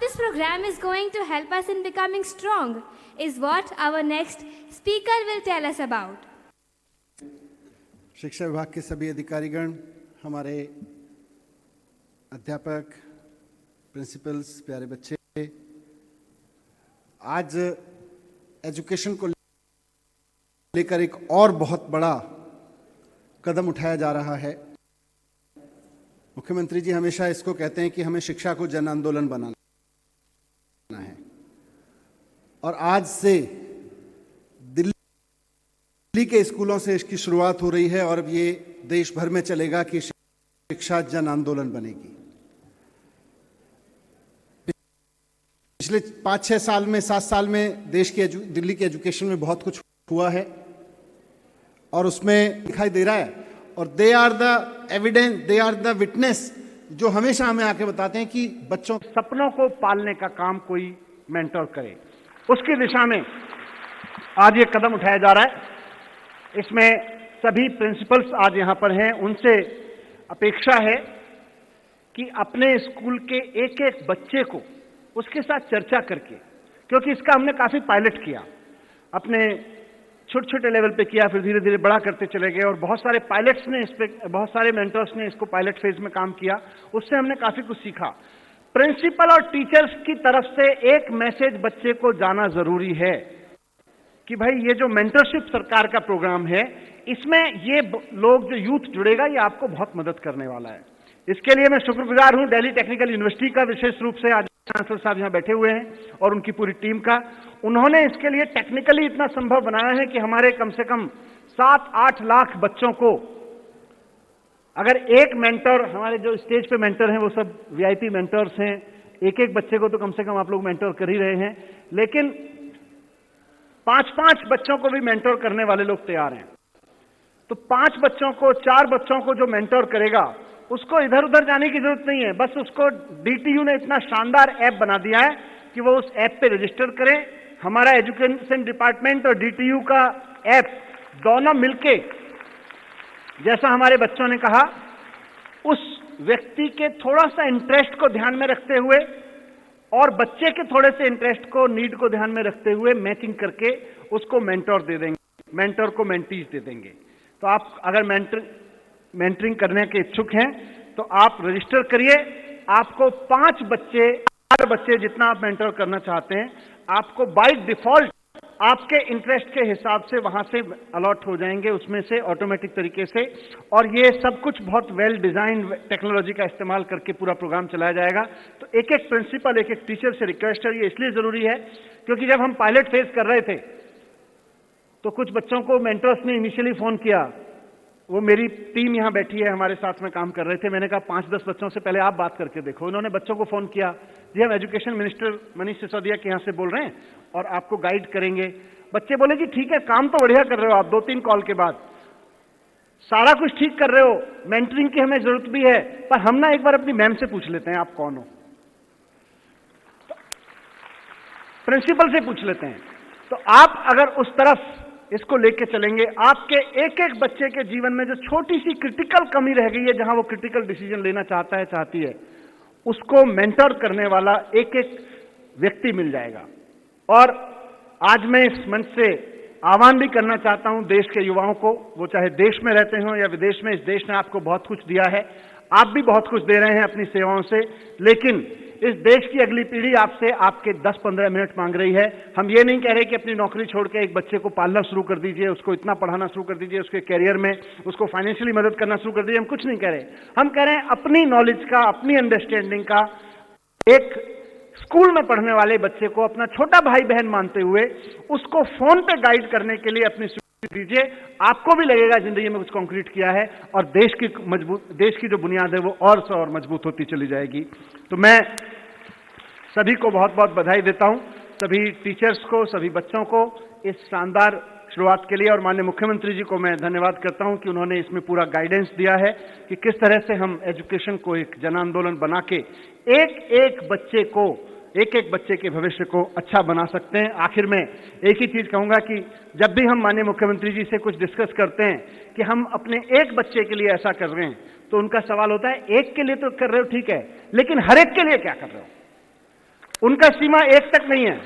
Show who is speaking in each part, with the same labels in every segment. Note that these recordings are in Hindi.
Speaker 1: this program is going to help us in becoming strong is what our next speaker will tell us about.
Speaker 2: शिक्षा विभाग के सभी अधिकारीगण, हमारे अध्यापक, प्रिंसिपल्स, प्यारे बच्चे, आज एजुकेशन को लेकर एक और बहुत बड़ा कदम उठाया जा रहा है। मुख्यमंत्री जी हमेशा इसको कहते हैं कि हमें शिक्षा को जन आंदोलन बनाना है, और आज से दिल्ली के स्कूलों से इसकी शुरुआत हो रही है और अब ये देश भर में चलेगा कि शिक्षा जन आंदोलन बनेगी। पिछले 5-6 साल में, 7 साल में दिल्ली के एजुकेशन में बहुत कुछ हुआ है और उसमें दिखाई दे रहा है, और they are the evidence, they are the witness, जो हमेशा हमें आके बताते हैं कि बच्चों के
Speaker 3: सपनों को पालने का काम कोई मेंटर करे, उसकी दिशा में आज ये कदम उठाया जा रहा है। इसमें सभी प्रिंसिपल्स आज यहां पर हैं, उनसे अपेक्षा है कि अपने स्कूल के एक एक बच्चे को उसके साथ चर्चा करके, क्योंकि इसका हमने काफी पायलट किया, अपने छोटे छोटे लेवल पे किया, फिर धीरे धीरे बड़ा करते चले गए, और बहुत सारे पायलट्स ने इस पे, बहुत सारे मेंटर्स ने इसको पायलट फेज में काम किया, उससे हमने काफी कुछ सीखा। प्रिंसिपल और टीचर्स की तरफ से एक मैसेज बच्चे को जाना जरूरी है कि भाई ये जो मेंटरशिप सरकार का प्रोग्राम है, इसमें ये लोग, जो यूथ जुड़ेगा, ये आपको बहुत मदद करने वाला है। इसके लिए मैं शुक्रगुजार हूं दिल्ली टेक्निकल यूनिवर्सिटी का, विशेष रूप से आज चांसलर साहब यहां बैठे हुए हैं, और उनकी पूरी टीम का। उन्होंने इसके लिए टेक्निकली इतना संभव बनाया है कि हमारे कम से कम 7-8 लाख बच्चों को, अगर एक मेंटर, हमारे जो स्टेज पे मेंटर हैं वो सब वीआईपी मेंटर्स हैं, एक एक बच्चे को तो कम से कम आप लोग मेंटर कर ही रहे हैं, लेकिन 5-5 बच्चों को भी मेंटर करने वाले लोग तैयार हैं। तो 5 बच्चों को, 4 बच्चों को जो मेंटर करेगा, उसको इधर उधर जाने की जरूरत नहीं है, बस उसको डीटीयू ने इतना शानदार ऐप बना दिया है कि वो उस ऐप पे रजिस्टर करे। हमारा एजुकेशन डिपार्टमेंट और डीटीयू का ऐप दोनों मिलके, जैसा हमारे बच्चों ने कहा, उस व्यक्ति के थोड़ा सा इंटरेस्ट को ध्यान में रखते हुए और बच्चे के थोड़े से इंटरेस्ट को, नीड को ध्यान में रखते हुए मैचिंग करके उसको मेंटर दे देंगे, मेंटर को मेंटीज दे देंगे। तो आप अगर मेंटरिंग करने के इच्छुक हैं तो आप रजिस्टर करिए। आपको 5 बच्चे, 4 बच्चे जितना आप मेंटर करना चाहते हैं, आपको बाय डिफॉल्ट आपके इंटरेस्ट के हिसाब से वहां से अलॉट हो जाएंगे, उसमें से ऑटोमेटिक तरीके से। और ये सब कुछ बहुत वेल डिजाइन टेक्नोलॉजी का इस्तेमाल करके पूरा प्रोग्राम चलाया जाएगा। तो एक एक प्रिंसिपल, एक एक टीचर से रिक्वेस्ट है, ये इसलिए जरूरी है क्योंकि जब हम पायलट फेज कर रहे थे तो कुछ बच्चों को मेंटर्स ने इनिशियली फोन किया, वो मेरी टीम यहां बैठी है, हमारे साथ में काम कर रहे थे, मैंने कहा 5-10 बच्चों से पहले आप बात करके देखो। उन्होंने बच्चों को फोन किया, जी हम एजुकेशन मिनिस्टर मनीष सिसोदिया के यहां से बोल रहे हैं और आपको गाइड करेंगे। बच्चे बोले जी ठीक है, काम तो बढ़िया कर रहे हो आप, 2-3 कॉल के बाद सारा कुछ ठीक कर रहे हो, मेंटरिंग की हमें जरूरत भी है, पर हम ना एक बार अपनी मैम से पूछ लेते हैं आप कौन हो, प्रिंसिपल से पूछ लेते हैं। तो आप अगर उस तरफ इसको लेके चलेंगे, आपके एक एक बच्चे के जीवन में जो छोटी सी क्रिटिकल कमी रह गई है, जहां वो क्रिटिकल डिसीजन लेना चाहता है, चाहती है, उसको मेंटर करने वाला एक एक व्यक्ति मिल जाएगा। और आज मैं इस मंच से आह्वान भी करना चाहता हूं देश के युवाओं को, वो चाहे देश में रहते हो या विदेश में, इस देश ने आपको बहुत कुछ दिया है, आप भी बहुत कुछ दे रहे हैं अपनी सेवाओं से, लेकिन इस देश की अगली पीढ़ी आपसे आपके 10-15 मिनट मांग रही है। हम ये नहीं कह रहे कि अपनी नौकरी छोड़ के एक बच्चे को पालना शुरू कर दीजिए, उसको इतना पढ़ाना शुरू कर दीजिए, उसके कैरियर में उसको फाइनेंशियली मदद करना शुरू कर दीजिए, हम कुछ नहीं कह रहे। हम कह रहे हैं अपनी नॉलेज का, अपनी अंडरस्टैंडिंग का, एक स्कूल में पढ़ने वाले बच्चे को अपना छोटा भाई बहन मानते हुए उसको फोन पे गाइड करने के लिए अपनी दीजिए। आपको भी लगेगा जिंदगी में कुछ कंक्रीट किया है, और देश की जो बुनियाद है वो और से और मजबूत होती चली जाएगी। तो मैं सभी को बहुत बहुत बधाई देता हूं, सभी टीचर्स को, सभी बच्चों को इस शानदार शुरुआत के लिए, और माननीय मुख्यमंत्री जी को मैं धन्यवाद करता हूं कि उन्होंने इसमें पूरा गाइडेंस दिया है कि किस तरह से हम एजुकेशन को एक जन आंदोलन बना के एक एक बच्चे के भविष्य को अच्छा बना सकते हैं। आखिर में एक ही चीज कहूंगा कि जब भी हम माननीय मुख्यमंत्री जी से कुछ डिस्कस करते हैं कि हम अपने एक बच्चे के लिए ऐसा कर रहे हैं, तो उनका सवाल होता है एक के लिए तो कर रहे हो ठीक है, लेकिन हर एक के लिए क्या कर रहे हो? उनका सीमा एक तक नहीं है।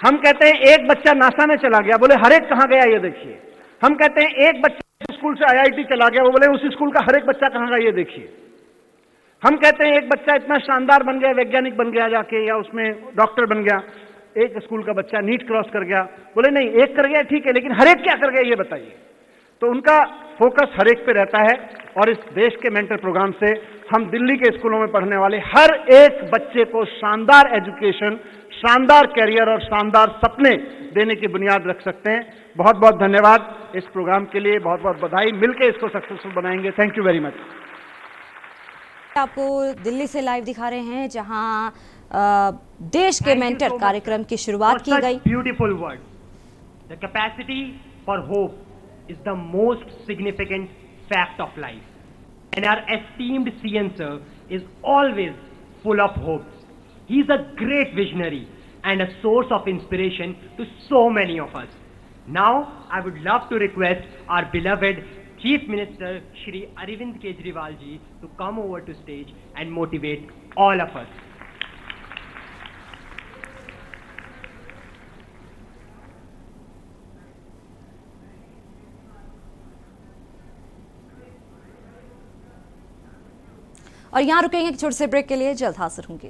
Speaker 3: हम कहते हैं एक बच्चा नासा में चला गया, बोले हर एक कहां गया ये देखिए। हम कहते हैं एक बच्चा स्कूल से आईआईटी चला गया, वो बोले उस स्कूल का हर एक बच्चा कहां गया ये देखिए। हम कहते हैं एक बच्चा इतना शानदार बन गया, वैज्ञानिक बन गया जाके, या उसमें डॉक्टर बन गया, एक स्कूल का बच्चा नीट क्रॉस कर गया, बोले नहीं एक कर गया ठीक है, लेकिन हर एक क्या कर गया ये बताइए। तो उनका फोकस हर एक पे रहता है। और इस देश के मेंटर प्रोग्राम से हम दिल्ली के स्कूलों में पढ़ने वाले हर एक बच्चे को शानदार एजुकेशन, शानदार कैरियर और शानदार सपने देने की बुनियाद रख सकते हैं। बहुत बहुत धन्यवाद इस प्रोग्राम के लिए, बहुत बहुत बधाई। मिलकर इसको सक्सेसफुल बनाएंगे। Thank you very much.
Speaker 4: आपको दिल्ली से लाइव दिखा रहे हैं जहां देश के मेंटर कार्यक्रम की शुरुआत की गई।
Speaker 5: Beautiful word. The capacity for hope is the most significant fact of life, and our esteemed CN sir is always full of hopes. He is a great visionary and a source of inspiration to so many of us. Now I would love to request our beloved Chief Minister Shri Arvind Kejriwal ji to come over to stage and motivate all of us.
Speaker 4: और यहाँ रुकेंगे एक छोटे से ब्रेक के लिए, जल्द हाजिर होंगे।